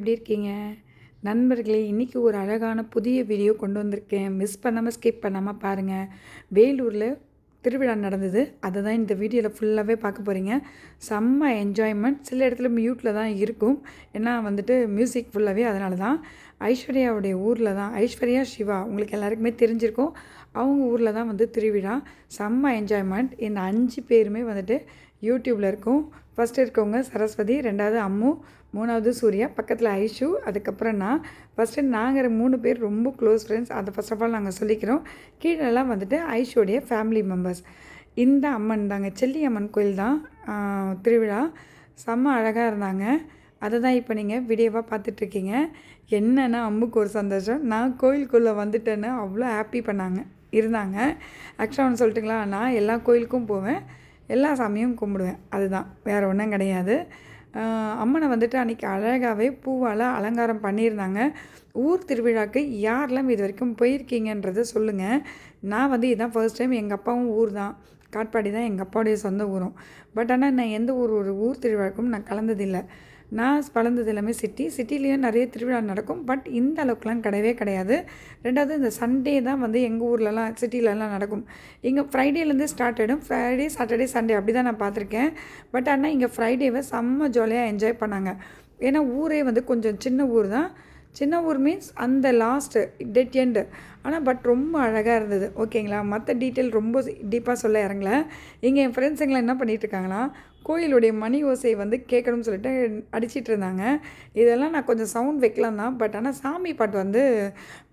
எப்படி இருக்கீங்க? நண்பர்களே, இன்றைக்கி ஒரு அழகான புதிய வீடியோ கொண்டு வந்திருக்கேன். மிஸ் பண்ணாமல் ஸ்கிப் பண்ணாமல் பாருங்கள். வேலூரில் திருவிழா நடந்தது. அதை தான் இந்த வீடியோவில் ஃபுல்லாகவே பார்க்க போகிறீங்க. செம்ம என்ஜாய்மெண்ட். சில இடத்துல மியூட்டில் தான் இருக்கும். ஏன்னா மியூசிக் ஃபுல்லாகவே அதனால தான். ஐஸ்வர்யாவுடைய ஊரில் தான், ஐஸ்வர்யா சிவா உங்களுக்கு எல்லாருக்குமே தெரிஞ்சிருக்கும். அவங்க ஊரில் தான் திருவிழா. செம்ம என்ஜாய்மெண்ட். இந்த 5 பேருமே யூடியூப்பில் இருக்கும். ஃபஸ்ட்டு இருக்கவங்க சரஸ்வதி, 2வது அம்மு, 3வது சூர்யா, பக்கத்தில் ஐஷு, அதுக்கப்புறம் நான். ஃபஸ்ட்டு நாங்கள் 3 பேர் ரொம்ப க்ளோஸ் ஃப்ரெண்ட்ஸ். அதை ஃபஸ்ட் ஆஃப் ஆல் நாங்கள் சொல்லிக்கிறோம். கீழெல்லாம் ஐஷுடைய ஃபேமிலி மெம்பர்ஸ். இந்த அம்மன் தாங்க, செல்லி அம்மன் கோயில் தான் திருவிழா. செம்ம அழகாக இருந்தாங்க. அதை தான் இப்போ நீங்கள் வீடியோவாக பார்த்துட்ருக்கீங்க. என்னென்னா அம்முக்கு ஒரு சந்தோஷம், நான் கோயிலுக்குள்ளே வந்துட்டேன்னு அவ்வளோ ஹாப்பி இருந்தாங்க. ஆக்சுவலாக ஒன்று சொல்லட்டுங்களா, நான் எல்லா கோயிலுக்கும் போவேன், எல்லா சாமியும் கும்பிடுவேன். அதுதான், வேறு ஒன்றும் கிடையாது. அம்மனை அன்றைக்கி அழகாகவே பூவால் அலங்காரம் பண்ணியிருந்தாங்க. ஊர் திருவிழாவுக்கு யாரெல்லாம் இது வரைக்கும் போயிருக்கீங்கன்றதை சொல்லுங்கள். நான் இதுதான் ஃபர்ஸ்ட் டைம். எங்கள் அப்பாவும் ஊர் தான், காட்பாடி தான் எங்கள் அப்பாவுடைய சொந்த ஊரும். பட் ஆனால் நான் எந்த ஒரு ஊர் திருவிழாவுக்கும் நான் கலந்ததில்லை. நான் வளர்ந்தது எல்லாமே சிட்டிலேயும் நிறைய திருவிழா நடக்கும். பட் இந்த அளவுக்குலாம் கிடையாது. 2வது இந்த சண்டே தான் எங்கள் ஊர்லலாம் சிட்டிலலாம் நடக்கும். இங்கே ஃப்ரைடேலேருந்து ஸ்டார்ட் ஆகிடும். ஃப்ரைடே, சாட்டர்டே, சண்டே அப்படி தான் நான் பார்த்துருக்கேன். பட் ஆனால் இங்கே ஃப்ரைடேவை செம்ம ஜாலியாக என்ஜாய் பண்ணாங்க. ஏன்னா ஊரே கொஞ்சம் சின்ன ஊர் தான். சின்ன ஊர் மீன்ஸ் அந்த லாஸ்ட்டு டெட் எண்டு. ஆனால் பட் ரொம்ப அழகாக இருந்தது. ஓகேங்களா? மற்ற டீட்டெயில் ரொம்ப டீப்பாக சொல்ல இறங்கல. இங்கே என் ஃப்ரெண்ட்ஸுங்களாம் என்ன பண்ணிகிட்ருக்காங்கன்னா, கோயிலுடைய மணி ஓசை கேட்கணும்னு சொல்லிட்டு அடிச்சிட்டு இருந்தாங்க. இதெல்லாம் நான் கொஞ்சம் சவுண்ட் வைக்கலாம் தான். பட் ஆனால் சாமி பாட்டு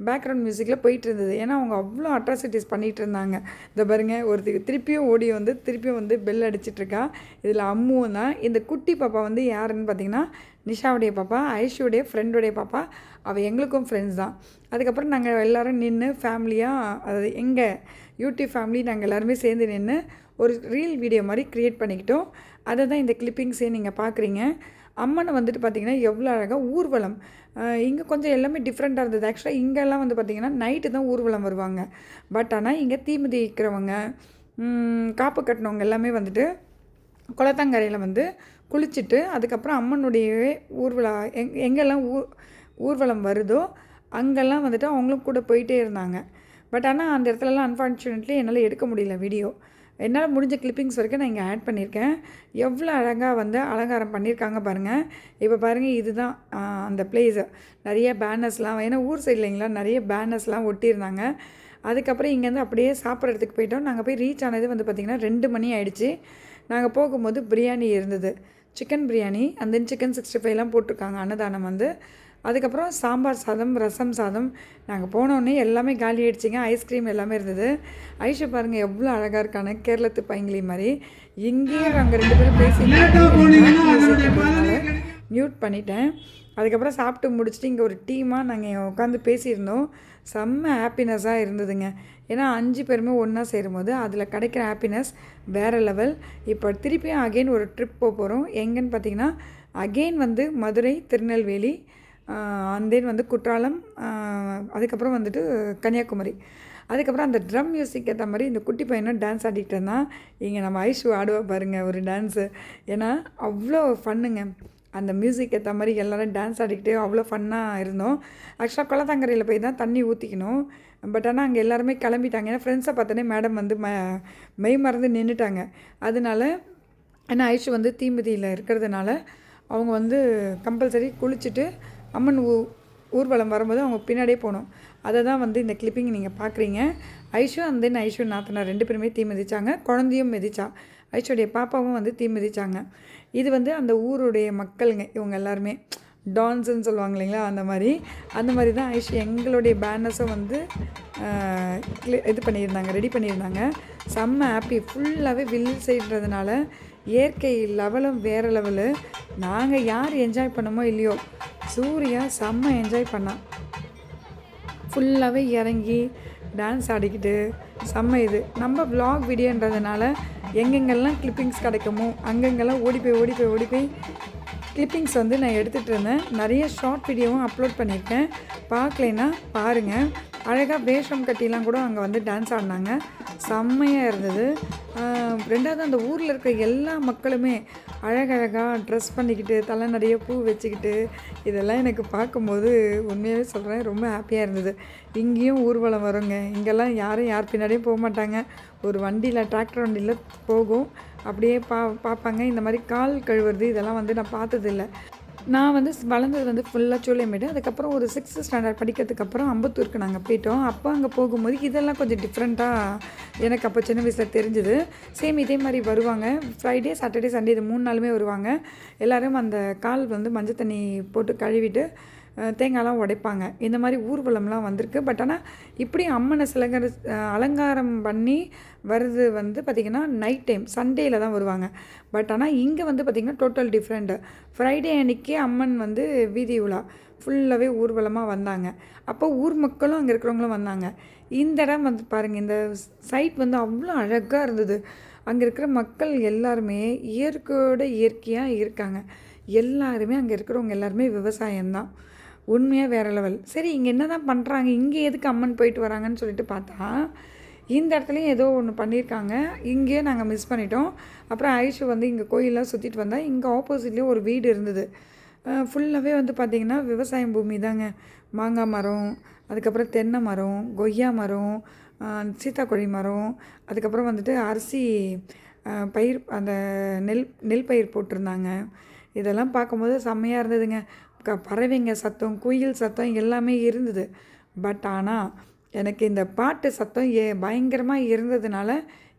பேக்ரவுண்ட் மியூசிக்கில் போயிட்டு இருந்தது. ஏன்னா அவங்க அவ்வளோ அட்ராசிட்டிஸ் பண்ணிகிட்டு இருந்தாங்க. இந்த பாருங்க, திருப்பியும் ஓடி திருப்பியும் பெல் அடிச்சிட்ருக்கா. இதில் அம்முவும் தான். இந்த குட்டி பாப்பா யாருன்னு பார்த்தீங்கன்னா, நிஷாவுடைய பாப்பா, ஐஷுடைய ஃப்ரெண்டுடைய பாப்பா. அவள் எங்களுக்கும் ஃப்ரெண்ட்ஸ் தான். அதுக்கப்புறம் நாங்கள் எல்லோரும் நின்று ஃபேமிலியாக, அதாவது எங்கள் யூடியூப் ஃபேமிலி நாங்கள் எல்லாருமே சேர்ந்து நின்று ஒரு ரீல் வீடியோ மாதிரி க்ரியேட் பண்ணிக்கிட்டோம். அதை தான் இந்த கிளிப்பிங்ஸே நீங்கள் பார்க்குறீங்க. அம்மனை பார்த்திங்கன்னா எவ்வளோ அழகாக ஊர்வலம். இங்கே கொஞ்சம் எல்லாமே டிஃப்ரெண்ட்டாக இருந்தது. ஆக்சுவலாக இங்கெல்லாம் பார்த்திங்கன்னா நைட்டு தான் ஊர்வலம் வருவாங்க. பட் ஆனால் இங்கே தீமிதி வைக்கிறவங்க, காப்பு கட்டினவங்க எல்லாமே குளத்தங்கரையில் குளிச்சுட்டு அதுக்கப்புறம் அம்மனுடைய எங்கெல்லாம் ஊர்வலம் வருதோ அங்கெல்லாம் அவங்களும் கூட போயிட்டே இருந்தாங்க. பட் ஆனால் அந்த இடத்துலலாம் அன்ஃபார்ச்சுனேட்லி என்னால் எடுக்க முடியல வீடியோ. என்னால் முடிஞ்ச கிளிப்பிங்ஸ் வரைக்கும் நான் இங்கே ஆட் பண்ணியிருக்கேன். எவ்வளோ அழகாக அலங்காரம் பண்ணியிருக்காங்க பாருங்கள். இப்போ பாருங்கள், இதுதான் அந்த பிளேஸு. நிறைய பேனர்ஸ்லாம், ஏன்னா ஊர் சைடு இல்லைங்களா, நிறைய பேனர்ஸ்லாம் ஒட்டியிருந்தாங்க. அதுக்கப்புறம் இங்கேருந்து அப்படியே சாப்பிட்றதுக்கு போயிட்டோம். நாங்கள் போய் ரீச் ஆனது பார்த்திங்கன்னா 2 மணி ஆகிடுச்சு. நாங்கள் போகும்போது பிரியாணி இருந்தது, சிக்கன் பிரியாணி, அந்த சிக்கன் 65லாம் போட்டிருக்காங்க அன்னதானம். அதுக்கப்புறம் சாம்பார் சாதம், ரசம் சாதம். நாங்கள் போனோடனே எல்லாமே காலி ஆகிடுச்சிங்க. ஐஸ்கிரீம் எல்லாமே இருந்தது. ஐஷு பாருங்கள் எவ்வளோ அழகாக இருக்கானு, கேரளத்து பைங்கிலி மாதிரி. இங்கேயும் நாங்கள் 2 பேரும் பேசி மியூட் பண்ணிட்டேன். அதுக்கப்புறம் சாப்பிட்டு முடிச்சுட்டு இங்கே ஒரு டீமாக நாங்கள் உட்காந்து பேசியிருந்தோம். செம்ம ஹாப்பினஸ்ஸாக இருந்ததுங்க. ஏன்னா 5 பேருமே ஒன்றா சேரும்போது அதில் கிடைக்கிற ஹாப்பினஸ் வேறு லெவல். இப்போ திருப்பியும் அகெயின் ஒரு ட்ரிப் போகிறோம். எங்கேன்னு பார்த்தீங்கன்னா, அகெயின் மதுரை, திருநெல்வேலி, தென் குற்றாலம், அதுக்கப்புறம் கன்னியாகுமரி. அதுக்கப்புறம் அந்த ட்ரம் மியூசிக் ஏற்ற மாதிரி இந்த குட்டி பையனும் டான்ஸ் ஆடிக்கிட்டு இருந்தான். இங்கே நம்ம ஐஷு ஆடுவா பாருங்கள் ஒரு டான்ஸு. ஏன்னா அவ்வளோ ஃபன்னுங்க. அந்த மியூசிக் ஏற்ற மாதிரி எல்லோரும் டான்ஸ் ஆடிக்கிட்டு அவ்வளோ ஃபன்னாக இருந்தோம். ஆக்சுவலாக குளத்தங்கரையில் போய் தான் தண்ணி ஊற்றிக்கணும். பட் ஆனால் அங்கே எல்லாருமே கிளம்பிட்டாங்க. ஏன்னா ஃப்ரெண்ட்ஸை பார்த்தோன்னே மேடம் மெய் மறந்து நின்றுட்டாங்க. அதனால ஏன்னா ஐஷு தீமிதியில் இருக்கிறதுனால அவங்க கம்பல்சரி குளிச்சுட்டு அம்மன் ஊர்வலம் வரும்போது அவங்க பின்னாடியே போகணும். அதை தான் இந்த கிளிப்பிங் நீங்கள் பார்க்குறீங்க. ஐஷு ஐஷு நாத்தனார் 2 பேருமே தீ மிதித்தாங்க. குழந்தையும் மிதிச்சா. ஐஷுடைய பாப்பாவும் தீ மிதித்தாங்க. இது அந்த ஊருடைய மக்களுங்க, இவங்க எல்லாருமே டான்ஸுன்னு சொல்லுவாங்க இல்லைங்களா, அந்த மாதிரி தான் ஐஷு எங்களுடைய பேனர்ஸும் இது பண்ணியிருந்தாங்க, ரெடி பண்ணியிருந்தாங்க. செம்ம ஹாப்பி. ஃபுல்லாகவே வில் சைடுறதுனால இயற்கை லெவலும் வேறு லெவலு. நாங்கள் யார் என்ஜாய் பண்ணமோ இல்லையோ, சூர்யா செம்ம என்ஜாய் பண்ணான். ஃபுல்லாகவே இறங்கி டான்ஸ் ஆடிக்கிட்டு செம்ம இது. நம்ம விலாக் வீடியோன்றதுனால எங்கெங்கெல்லாம் கிளிப்பிங்ஸ் கிடைக்குமோ அங்கெங்கெல்லாம் ஓடி போய் கிளிப்பிங்ஸ் நான் எடுத்துகிட்டு இருந்தேன். நிறைய ஷார்ட் வீடியோவும் அப்லோட் பண்ணியிருக்கேன். பார்க்கலைன்னா பாருங்கள். அழகாக வேஷம் கட்டிலாம் கூட அங்கே டான்ஸ் ஆடினாங்க. செம்மையாக இருந்தது. 2வது அந்த ஊரில் இருக்க எல்லா மக்களுமே அழகழகாக ட்ரெஸ் பண்ணிக்கிட்டு, தலை நிறைய பூ வச்சுக்கிட்டு, இதெல்லாம் எனக்கு பார்க்கும்போது உண்மையாகவே சொல்கிறேன் ரொம்ப ஹாப்பியாக இருந்தது. இங்கேயும் ஊர்வலம் வருங்க. இங்கெல்லாம் யாரும் யார் பின்னாடியும் போகமாட்டாங்க. ஒரு வண்டியில் டிராக்டர் வண்டியில் போகும். அப்படியே பார்ப்பாங்க. இந்த மாதிரி கால் கழுவுறது இதெல்லாம் வந்து நான் பார்த்ததில்ல. நான் வந்து வளர்ந்தது வந்து ஃபுல்லாக சூளைமேடு. அதுக்கப்புறம் ஒரு 6th ஸ்டாண்டர்ட் படிக்கிறதுக்கப்புறம் அம்பத்தூருக்கு நாங்கள் போயிட்டோம். அப்போ அங்கே போகும்போது இதெல்லாம் கொஞ்சம் டிஃப்ரெண்ட்டாக எனக்கு அப்போ சின்ன வயசில் தெரிஞ்சுது. சேம் இதே மாதிரி வருவாங்க. ஃப்ரைடே, சாட்டர்டே, சண்டே இது 3 நாளுமே வருவாங்க. எல்லோரும் அந்த கால் வந்து மஞ்சள் தண்ணி போட்டு கழுவிட்டு தேங்காய்லாம் உடைப்பாங்க. இந்த மாதிரி ஊர்வலம்லாம் வந்திருக்கு. பட் ஆனால் இப்படி அம்மனை அலங்காரம் பண்ணி வருது வந்து பார்த்திங்கன்னா நைட் டைம் சண்டேயில் தான் வருவாங்க. பட் ஆனால் இங்கே வந்து பார்த்திங்கன்னா டோட்டல் டிஃப்ரெண்ட்டு. ஃப்ரைடே அன்றைக்கே அம்மன் வந்து வீதி உலா ஃபுல்லாகவே ஊர்வலமாக வந்தாங்க. அப்போ ஊர் மக்களும் அங்கே இருக்கிறவங்களும் வந்தாங்க. இந்த இடம் வந்து பாருங்கள், இந்த சைட் வந்து அவ்வளோ அழகாக இருந்தது. அங்கே இருக்கிற மக்கள் எல்லாருமே இயற்கையோட இயற்கையாக இருக்காங்க. எல்லாருமே அங்கே இருக்கிறவங்க எல்லாருமே விவசாயம்தான். உண்மையாக வேறு லெவல். சரி, இங்கே என்ன தான் பண்ணுறாங்க, இங்கே எதுக்கு அம்மன் போயிட்டு வராங்கன்னு சொல்லிட்டு பார்த்தா, இந்த இடத்துலையும் ஏதோ ஒன்று பண்ணியிருக்காங்க. இங்கேயே நாங்கள் மிஸ் பண்ணிட்டோம். அப்புறம் ஐஷு வந்து இங்கே கோயிலெலாம் சுற்றிட்டு வந்தால் இங்கே ஆப்போசிட்லேயே ஒரு வீடு இருந்தது. ஃபுல்லாகவே வந்து பார்த்திங்கன்னா விவசாயம் பூமி தாங்க. மாங்காய் மரம், அதுக்கப்புறம் தென்னை மரம், கொய்யா மரம், சீத்தாக்கொழி மரம், அதுக்கப்புறம் வந்துட்டு அரிசி பயிர், அந்த நெல் பயிர் போட்டிருந்தாங்க. இதெல்லாம் பார்க்கும்போது செம்மையாக இருந்ததுங்க. பறவைங்க சத்தம், குயில் சத்தம் எல்லாமே இருந்தது. பட் ஆனால் எனக்கு இந்த பாட்டு சத்தம் பயங்கரமாக இருந்ததுனால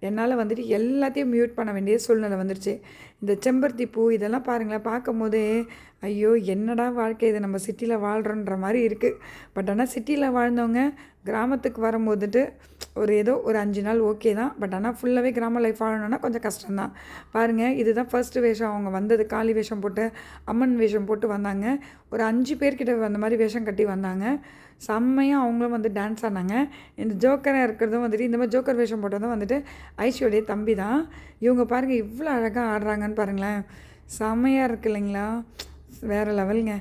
என்னால் வந்துட்டு எல்லாத்தையும் மியூட் பண்ண வேண்டிய சூழ்நிலை வந்துடுச்சு. இந்த செம்பருத்தி பூ இதெல்லாம் பாருங்களேன், பார்க்கும்போதே ஐயோ என்னடா வாழ்க்கை இது, நம்ம சிட்டியில் வாழ்கிறோன்ற மாதிரி இருக்குது. பட் ஆனால் சிட்டியில் வாழ்ந்தவங்க கிராமத்துக்கு வரும்போதுட்டு ஏதோ ஒரு 5 நாள் ஓகே தான். பட் ஆனால் ஃபுல்லாகவே கிராம லைஃப் வாழணுன்னா கொஞ்சம் கஷ்டம்தான். பாருங்கள், இதுதான் ஃபர்ஸ்ட் வேஷம் அவங்க வந்தது. காளி வேஷம் போட்டு, அம்மன் வேஷம் போட்டு வந்தாங்க. ஒரு 5 பேர்கிட்ட அந்த மாதிரி வேஷம் கட்டி வந்தாங்க. செம்மையாக அவங்களும் வந்து டான்ஸ் ஆனாங்க. இந்த ஜோக்கராக இருக்கிறதும் வந்துட்டு, இந்த மாதிரி ஜோக்கர் வேஷம் போட்டதும் வந்துட்டு ஐஷுடைய தம்பி தான். இவங்க பாருங்கள் இவ்வளோ அழகாக ஆடுறாங்கன்னு பாருங்களேன். செம்மையாக இருக்குது இல்லைங்களா, வேறு லெவலுங்க.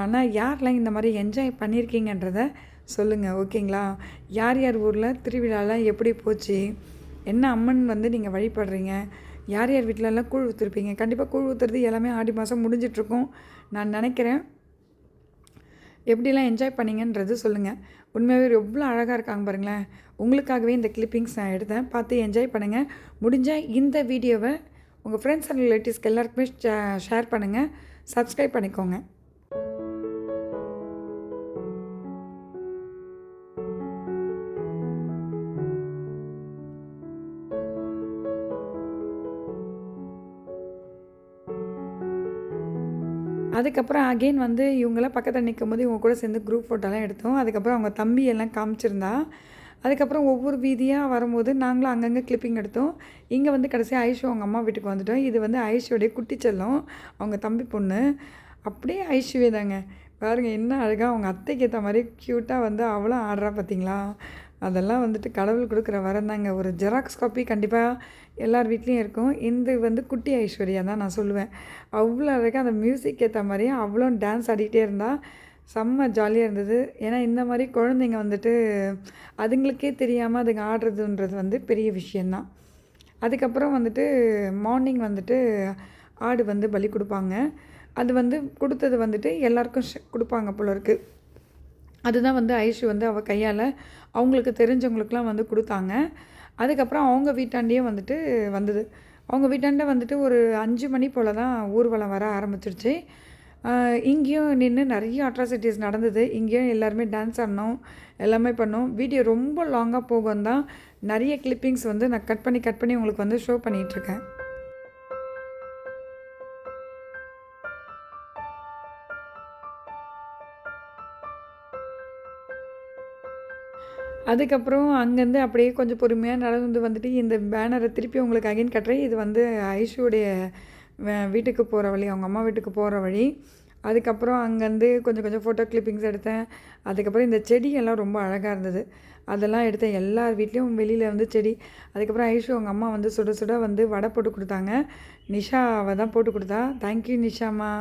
ஆனால் யாரெல்லாம் இந்த மாதிரி என்ஜாய் பண்ணியிருக்கீங்கன்றதை சொல்லுங்கள், ஓகேங்களா? யார் யார் ஊரில் திருவிழாலாம் எப்படி போச்சு, என்ன அம்மன் வந்து நீங்கள் வழிபடுறீங்க, யார் யார் வீட்டிலலாம் கூழ் ஊற்றிருப்பீங்க. கண்டிப்பாக கூழ் ஊற்றுறது எல்லாமே ஆடி மாதம் முடிஞ்சிட்ருக்கோம் நான் நினைக்கிறேன். எப்படிலாம் என்ஜாய் பண்ணிங்கன்றது சொல்லுங்கள். உண்மையாகவே எவ்வளோ அழகாக இருக்காங்க பாருங்களேன். உங்களுக்காகவே இந்த கிளிப்பிங்ஸ் நான் எடுத்தேன், பார்த்து என்ஜாய் பண்ணுங்கள். முடிஞ்சால் இந்த வீடியோவை உங்கள் ஃப்ரெண்ட்ஸ் அண்ட் ரிலேட்டிவ்ஸ்க்கு எல்லாருக்குமே ஷேர் பண்ணுங்கள். சப்ஸ்கிரைப் பண்ணிக்கோங்க. அதுக்கப்புறம் அகெயின் வந்து இவங்களாம் பக்கத்தில் நிற்கும்போது இவங்க கூட சேர்ந்து குரூப் ஃபோட்டோலாம் எடுத்தோம். அதுக்கப்புறம் அவங்க தம்பி எல்லாம் காமிச்சிருந்தா. அதுக்கப்புறம் ஒவ்வொரு வீதியாக வரும்போது நாங்களும் அங்கங்கே கிளிப்பிங் எடுத்தோம். இங்கே வந்து கடைசியாக ஐஷு அவங்க அம்மா வீட்டுக்கு வந்துட்டோம். இது வந்து ஐஷுடைய குட்டி செல்லம், அவங்க தம்பி பொண்ணு. அப்படியே ஐஷுவே தாங்க. பாருங்கள் என்ன அழகாக அவங்க அத்தைக்கு ஏற்ற மாதிரி க்யூட்டாக வந்து அவளும் ஆடுறா பார்த்தீங்களா. அதெல்லாம் வந்துட்டு கடவுள் கொடுக்குற வரம் தாங்க. ஒரு ஜெராக்ஸ் காப்பி கண்டிப்பாக எல்லார் வீட்லேயும் இருக்கும். இந்த வந்து குட்டி ஐஸ்வர்யா தான் நான் சொல்லுவேன். அவ்வளோ அழகாக அந்த மியூசிக் ஏற்ற மாதிரியே அவ்வளோ டான்ஸ் ஆடிக்கிட்டே இருந்தால் செம்ம ஜாலியாக இருந்தது. ஏன்னா இந்த மாதிரி குழந்தைங்க வந்துட்டு அதுங்களுக்கே தெரியாமல் அதுங்க ஆடுறதுன்றது வந்து பெரிய விஷயந்தான். அதுக்கப்புறம் வந்துட்டு மார்னிங் வந்துட்டு ஆடு வந்து பலி கொடுப்பாங்க. அது வந்து கொடுத்தது வந்துட்டு எல்லாருக்கும் கொடுப்பாங்க போல இருக்குது. அதுதான் வந்து ஐஷு வந்து அவள் கையால் அவங்களுக்கு தெரிஞ்சவங்களுக்குலாம் வந்து கொடுத்தாங்க. அதுக்கப்புறம் அவங்க வீட்டாண்டியே வந்துட்டு வந்தது. அவங்க வீட்டாண்ட வந்துட்டு ஒரு 5 மணி போல் தான் ஊர்வலம் வர ஆரம்பிச்சிருச்சு. இங்கேயும் நின்று நிறைய அட்ராசிட்டிஸ் நடந்தது. இங்கேயும் எல்லாருமே டான்ஸ் ஆடினோம், எல்லாமே பண்ணோம். வீடியோ ரொம்ப லாங்காக போகும் தான். நிறைய கிளிப்பிங்ஸ் வந்து நான் கட் பண்ணி உங்களுக்கு வந்து ஷோ பண்ணிகிட்ருக்கேன். அதுக்கப்புறம் அங்கேருந்து அப்படியே கொஞ்சம் பொறுமையாக நடந்து வந்துட்டு இந்த பேனரை திருப்பி உங்களுக்கு அகைன் கட்டுறேன். இது வந்து ஐஷுடைய வீட்டுக்கு போகிற வழி, அவங்க அம்மா வீட்டுக்கு போகிற வழி. அதுக்கப்புறம் அங்கேருந்து கொஞ்சம் ஃபோட்டோ கிளிப்பிங்ஸ் எடுத்தேன். அதுக்கப்புறம் இந்த செடியெல்லாம் ரொம்ப அழகாக இருந்தது, அதெல்லாம் எடுத்தேன். எல்லார் வீட்லேயும் வெளியில் வந்து செடி. அதுக்கப்புறம் ஐஷு அவங்க அம்மா வந்து சுட சுட வந்து வடை போட்டு கொடுத்தாங்க. நிஷாவை தான் போட்டு கொடுத்தா. தேங்க்யூ நிஷாம்மா,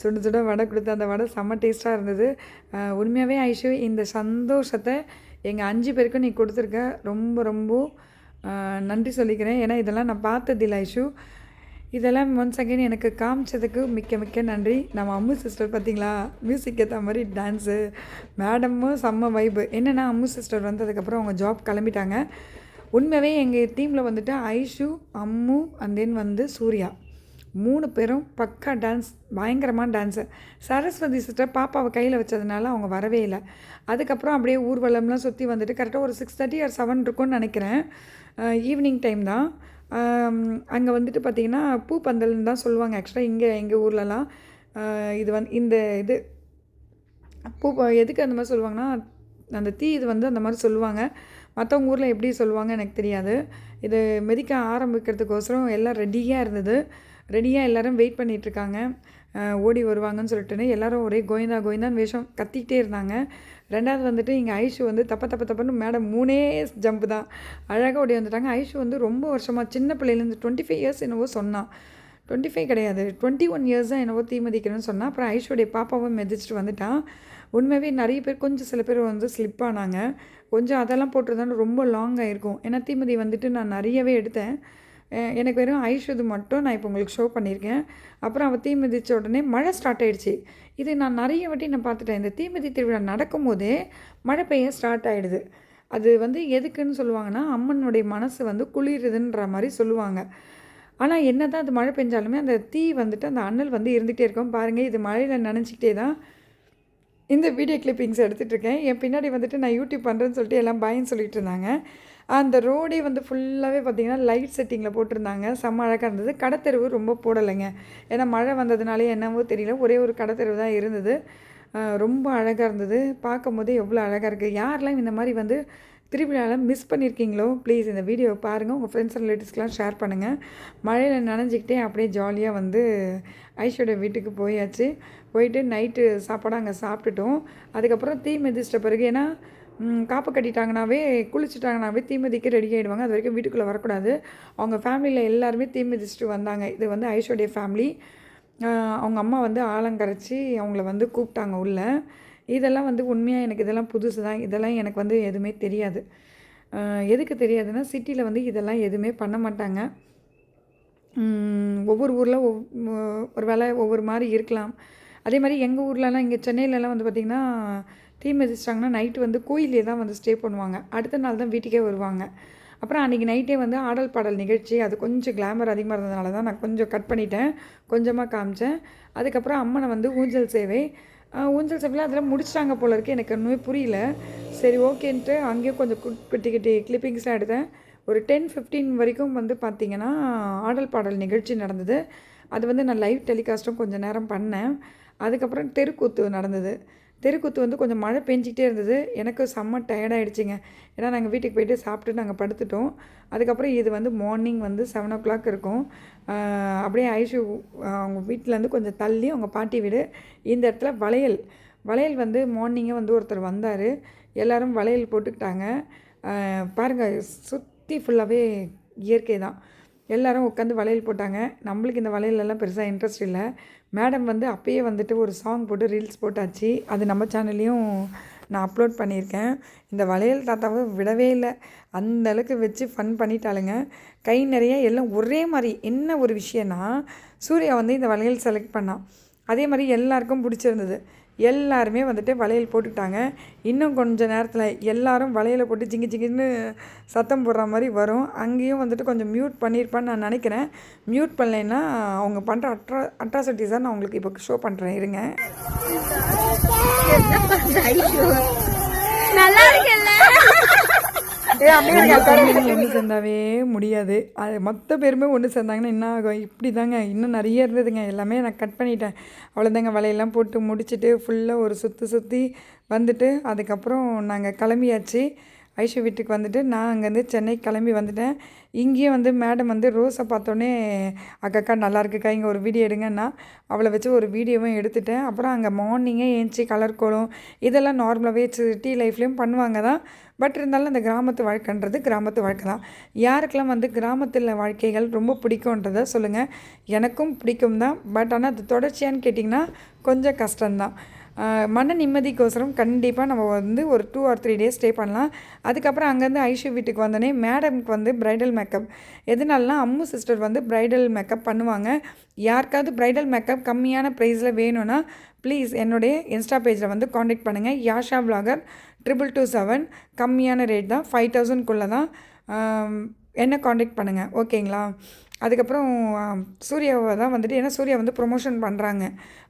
சுட சுட வடை கொடுத்தா. அந்த வடை செம்ம டேஸ்ட்டாக இருந்தது. உண்மையாகவே ஐஷு இந்த சந்தோஷத்தை எங்கள் 5 பேருக்கும் நீ கொடுத்துருக்க. ரொம்ப ரொம்ப நன்றி சொல்லிக்கிறேன். ஏன்னா இதெல்லாம் நான் பார்த்ததில்ல ஐஷு. இதெல்லாம் ஒன்ஸ் அகைன் எனக்கு காமிச்சதுக்கு மிக்க மிக்க நன்றி. நம்ம அம்மு சிஸ்டர் பார்த்தீங்களா, மியூசிக் ஏற்ற மாதிரி டான்ஸு, மேடமும் செம்ம வைப்பு. என்னென்னா அம்மு சிஸ்டர் வந்ததுக்கப்புறம் அவங்க ஜாப் கிளம்பிட்டாங்க. உண்மையாகவே எங்கள் டீமில் வந்துட்டு ஐஷு, அம்மு அண்ட் தென் வந்து சூர்யா 3 பேரும் பக்கா டான்ஸ், பயங்கரமான டான்ஸு. சரஸ்வதி சிஸ்டர் பாப்பாவை கையில் வச்சதுனால அவங்க வரவே இல்லை. அதுக்கப்புறம் அப்படியே ஊர்வலம்லாம் சுற்றி வந்துட்டு கரெக்டாக ஒரு 6:30 ஆர் 7 இருக்கும்னு நினைக்கிறேன். ஈவினிங் டைம் தான். அங்கே வந்துட்டு பார்த்திங்கன்னா பூப்பந்தல்னு தான் சொல்லுவாங்க. ஆக்சுவலாக இங்கே எங்கள் ஊர்லலாம் இது இந்த இது எதுக்கு அந்த மாதிரி சொல்லுவாங்கன்னா, அந்த தீ இது வந்து அந்த மாதிரி சொல்லுவாங்க. மற்றவங்க ஊரில் எப்படி சொல்லுவாங்க எனக்கு தெரியாது. இது மிதிக்க ஆரம்பிக்கிறதுக்கோசரம் எல்லாம் ரெடியாக இருந்தது. ரெடியாக எல்லோரும் வெயிட் பண்ணிகிட்ருக்காங்க, ஓடி வருவாங்கன்னு சொல்லிட்டுன்னு எல்லோரும் ஒரே கோவிந்தா கோவிந்தான்னு வேஷம் கத்திக்கிட்டே இருந்தாங்க. 2வது வந்துட்டு இங்கே ஐஷு வந்து தப்பன்னு மேடம் 3 ஜம்ப்பு தான் அழகாக ஓடி வந்துட்டாங்க. ஐஷு வந்து ரொம்ப வருஷமாக சின்ன பிள்ளையிலேருந்து 25 இயர்ஸ் என்னவோ சொன்னான். 25 கிடையாது, 21 இயர்ஸ் தான் என்னவோ தீ மிதிக்கணும்னு சொன்னால். அப்புறம் ஐஷுடைய பாப்பாவும் மிதிச்சிட்டு வந்துட்டான். உண்மையாகவே நிறைய பேர் கொஞ்சம் சில பேர் வந்து ஸ்லிப் ஆனாங்க. கொஞ்சம் அதெல்லாம் போட்டிருந்தாலும் ரொம்ப லாங் ஆகிருக்கும். ஏன்னா தீமிதி வந்துட்டு நான் நிறையவே எடுத்தேன். எனக்கு வெறும் ஐஷுது மட்டும் நான் இப்போ உங்களுக்கு ஷோ பண்ணியிருக்கேன். அப்புறம் அவள் தீ மிதித்த உடனே மழை ஸ்டார்ட் ஆகிடுச்சு. இது நான் நிறைய வாட்டி நான் பார்த்துட்டேன். இந்த தீமிதி திருவிழா நடக்கும்போதே மழை பெய்ய ஸ்டார்ட் ஆகிடுது. அது வந்து எதுக்குன்னு சொல்லுவாங்கன்னா, அம்மனுடைய மனசு வந்து குளிருதுன்ற மாதிரி சொல்லுவாங்க. ஆனால் என்ன தான் அது மழை பெஞ்சாலுமே அந்த தீ வந்துட்டு அந்த அனல் வந்து இருந்துகிட்டே இருக்கும். பாருங்கள், இது மழையில் நனைஞ்சிக்கிட்டே தான் இந்த வீடியோ கிளிப்பிங்ஸ் எடுத்துகிட்ருக்கேன். என் பின்னாடி வந்துட்டு நான் யூடியூப் பண்ணுறேன்னு சொல்லிட்டு எல்லாம் பாயின்னு சொல்லிட்டு இருந்தாங்க. அந்த ரோடே வந்து ஃபுல்லாகவே பார்த்திங்கன்னா லைட் செட்டிங்கில் போட்டிருந்தாங்க. செம்ம அழகாக இருந்தது. கடைத்தெருவு ரொம்ப போடலைங்க, ஏன்னா மழை வந்ததுனாலே என்னவோ தெரியல, ஒரே ஒரு கடைத்தெருவு தான் இருந்தது. ரொம்ப அழகாக இருந்தது. பார்க்கும் போதே எவ்வளோ அழகாக இருக்குது. யாரெல்லாம் இந்த மாதிரி வந்து திருவிழாவில் மிஸ் பண்ணியிருக்கீங்களோ ப்ளீஸ் இந்த வீடியோவை பாருங்கள், உங்கள் ஃப்ரெண்ட்ஸ் அண்ட் ரிலேட்டிவ்ஸ்க்கெலாம் ஷேர் பண்ணுங்கள். மழையில் நனைஞ்சிக்கிட்டே அப்படியே ஜாலியாக வந்து ஐஷோட வீட்டுக்கு போயாச்சு. போயிட்டு நைட்டு சாப்பாடு அங்கே சாப்பிட்டுட்டோம். அதுக்கப்புறம் தீ மிதிச்சிட்ட பிறகு, ஏன்னா காப்பு கட்டிட்டாங்கனாவே குளிச்சுட்டாங்கனாவே தீ மிதிக்க ரெடி ஆகிடுவாங்க. அது வரைக்கும் வீட்டுக்குள்ளே வரக்கூடாது. அவங்க ஃபேமிலியில் எல்லாருமே தீ மிதிச்சுட்டு வந்தாங்க. இது வந்து ஐஷோடைய ஃபேமிலி. அவங்க அம்மா வந்து ஆலங்கரைச்சி அவங்கள வந்து கூப்பிட்டாங்க உள்ள. இதெல்லாம் வந்து உண்மையாக எனக்கு இதெல்லாம் புதுசு தான். இதெல்லாம் எனக்கு வந்து எதுவுமே தெரியாது. எதுக்கு தெரியாதுன்னா, சிட்டியில் வந்து இதெல்லாம் எதுவுமே பண்ண மாட்டாங்க. ஒவ்வொரு ஊரில் ஒரு வேளை ஒவ்வொரு மாதிரி இருக்கலாம். அதே மாதிரி எங்கள் ஊர்லலாம், இங்கே சென்னையிலலாம் வந்து பார்த்திங்கன்னா தீ மிதிச்சிட்டாங்கன்னா நைட்டு வந்து கோயிலே தான் வந்து ஸ்டே பண்ணுவாங்க. அடுத்த நாள் தான் வீட்டுக்கே வருவாங்க. அப்புறம் அன்றைக்கி நைட்டே வந்து ஆடல் பாடல் நிகழ்ச்சி, அது கொஞ்சம் கிளாமர் அதிகமாக இருந்ததுனால தான் நான் கொஞ்சம் கட் பண்ணிட்டேன், கொஞ்சமாக காமிச்சேன். அதுக்கப்புறம் அம்மனை வந்து ஊஞ்சல் சேவை ஊஞ்சல் அதெல்லாம் முடிச்சிட்டாங்க போல இருக்குது. எனக்கு ஒன்றுமே புரியல. சரி ஓகேன்ட்டு அங்கேயும் கொஞ்சம் குட்டி குட்டி கிளிப்பிங்ஸ்லாம் எடுத்தேன். ஒரு 10-15 வரைக்கும் வந்து பார்த்திங்கன்னா ஆடல் பாடல் நிகழ்ச்சி நடந்தது. அது வந்து நான் லைவ் டெலிகாஸ்ட்டும் கொஞ்சம் நேரம் பண்ணேன். அதுக்கப்புறம் தெருக்கூத்து நடந்தது. தெருக்கூத்து வந்து கொஞ்சம் மழை பெஞ்சிக்கிட்டே இருந்தது. எனக்கு செம்ம டயர்டாகிடுச்சிங்க. ஏன்னா நாங்கள் வீட்டுக்கு போய்ட்டு சாப்பிட்டு நாங்கள் படுத்துட்டோம். அதுக்கப்புறம் இது வந்து மார்னிங் வந்து 7 o'clock இருக்கும். அப்படியே ஐஷு அவங்க வீட்டிலேருந்து கொஞ்சம் தள்ளி அவங்க பாட்டி வீடு. இந்த இடத்துல வளையல் வந்து மார்னிங்கே வந்து ஒருத்தர் வந்தார். எல்லோரும் வளையல் போட்டுக்கிட்டாங்க. பாருங்கள், சுற்றி ஃபுல்லாகவே இயற்கை தான். எல்லோரும் உட்காந்து வளையல் போட்டாங்க. நம்மளுக்கு இந்த வளையலெல்லாம் பெருசாக இன்ட்ரெஸ்ட் இல்லை. மேடம் வந்து அப்பயே வந்துட்டு ஒரு சாங் போட்டு ரீல்ஸ் போட்டாச்சு. அது நம்ம சேனல்லையும் நான் அப்லோட் பண்ணியிருக்கேன். இந்த வளையல் தாத்தாவை விடவே இல்லை. அந்த அளவுக்கு வச்சு ஃபன் பண்ணிட்டாளுங்க. கை நிறைய எல்லாம் ஒரே மாதிரி. என்ன ஒரு விஷயம்னா, சூர்யா வந்து இந்த வளையல் செலக்ட் பண்ணான். அதே மாதிரி எல்லாருக்கும் பிடிச்சிருந்தது. எல்லாருமே வந்துட்டு வளையல் போட்டுக்கிட்டாங்க. இன்னும் கொஞ்சம் நேரத்தில் எல்லோரும் வளையலை போட்டு ஜிங்கு ஜிங்குன்னு சத்தம் போடுற மாதிரி வரும். அங்கேயும் வந்துட்டு கொஞ்சம் மியூட் பண்ணியிருப்பான்னு நான் நினைக்கிறேன். மியூட் பண்ணலைன்னா அவங்க பண்ணுற அட்ராசிட்டிஸாக நான் உங்களுக்கு இப்போ ஷோ பண்ணுறேன், இருங்க. நல்லா இருக்குல்ல? ஒன்று சேர்ந்தாவே முடியாது. அது மொத்த பேருமே ஒன்று சேர்ந்தாங்கன்னா என்ன ஆகும்? இப்படி தாங்க இன்னும் நிறைய இருந்ததுங்க. எல்லாமே நான் கட் பண்ணிட்டேன். அவ்வளோதாங்க. வலையெல்லாம் போட்டு முடிச்சுட்டு ஃபுல்லாக ஒரு சுற்றி வந்துட்டு அதுக்கப்புறம் நாங்கள் கிளம்பியாச்சு. ஐஷு வீட்டுக்கு வந்துட்டு நான் அங்கேருந்து சென்னை கிளம்பி வந்துட்டேன். இங்கேயும் வந்து மேடம் வந்து ரோஸை பார்த்தோன்னே, அக்கா நல்லா இருக்குக்கா, இங்கே ஒரு வீடியோ எடுங்கன்னா அவளை வச்சு ஒரு வீடியோவும் எடுத்துட்டேன். அப்புறம் அங்கே மார்னிங்கே ஏஞ்சி கலர் கோலம் இதெல்லாம் நார்மலாகவே சிட்டி லைஃப்லேயும் பண்ணுவாங்க தான். பட் இருந்தாலும் அந்த கிராமத்து வாழ்க்கைன்றது கிராமத்து வாழ்க்கை தான். யாருக்கெல்லாம் வந்து கிராமத்தில் வாழ்க்கைகள் ரொம்ப பிடிக்குன்றதை சொல்லுங்கள். எனக்கும் பிடிக்கும் தான். பட் ஆனால் அது தொடர்ச்சியான்னு கேட்டிங்கன்னா கொஞ்சம் கஷ்டம்தான். மன நிம்மதிக்கோசரம் கண்டிப்பாக நம்ம வந்து ஒரு 2 ஆர் 3 டேஸ் ஸ்டே பண்ணலாம். அதுக்கப்புறம் அங்கேருந்து ஐஷு வீட்டுக்கு வந்தோடனே மேடம்க்கு வந்து ப்ரைடல் மேக்கப் எதனாலனா அம்மு சிஸ்டர் வந்து ப்ரைடல் மேக்கப் பண்ணுவாங்க. யாருக்காவது ப்ரைடல் மேக்கப் கம்மியான ப்ரைஸில் வேணும்னா ப்ளீஸ் என்னுடைய இன்ஸ்டா பேஜில் வந்து காண்டாக்ட் பண்ணுங்கள். யாஷா விலாகர் 2227 கம்மியான ரேட் தான், 5000க்குள்ளே தான். என்ன காண்டாக்ட் பண்ணுங்கள், ஓகேங்களா? அதுக்கப்புறம் சூர்யாவை தான் வந்துட்டு, ஏன்னா சூர்யா வந்து ப்ரொமோஷன் பண்ணுறாங்க,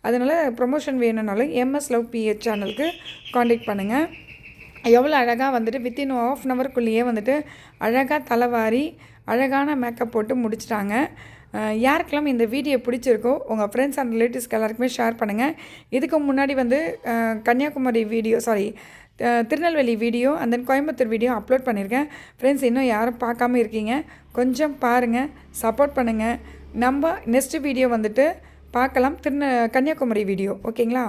அதனால் ப்ரொமோஷன் வேணும்னாலும் எம்எஸ் லவ் பிஹெச் சேனலுக்கு காண்டாக்ட் பண்ணுங்கள். எவ்வளோ அழகாக வந்துட்டு வித்தின் ½ அன் ஹவருக்குள்ளேயே வந்துட்டு அழகாக தலைவாரி அழகான மேக்கப் போட்டு முடிச்சிட்டாங்க. யாருக்கெல்லாம் இந்த வீடியோ பிடிச்சிருக்கோ உங்கள் ஃப்ரெண்ட்ஸ் அண்ட் ரிலேட்டிவ்ஸ்க்கு எல்லாருக்குமே ஷேர் பண்ணுங்கள். இதுக்கு முன்னாடி வந்து Kanyakumari video Tirunelveli video and then Coimbatore video upload பண்ணியிருக்கேன். ஃப்ரெண்ட்ஸ் இன்னும் யாரும் பார்க்காம இருக்கீங்க, கொஞ்சம் பாருங்கள், சப்போர்ட் பண்ணுங்கள். நம்ம நெக்ஸ்ட் வீடியோ வந்துட்டு பார்க்கலாம், கன்னியாகுமரி வீடியோ, ஓகேங்களா?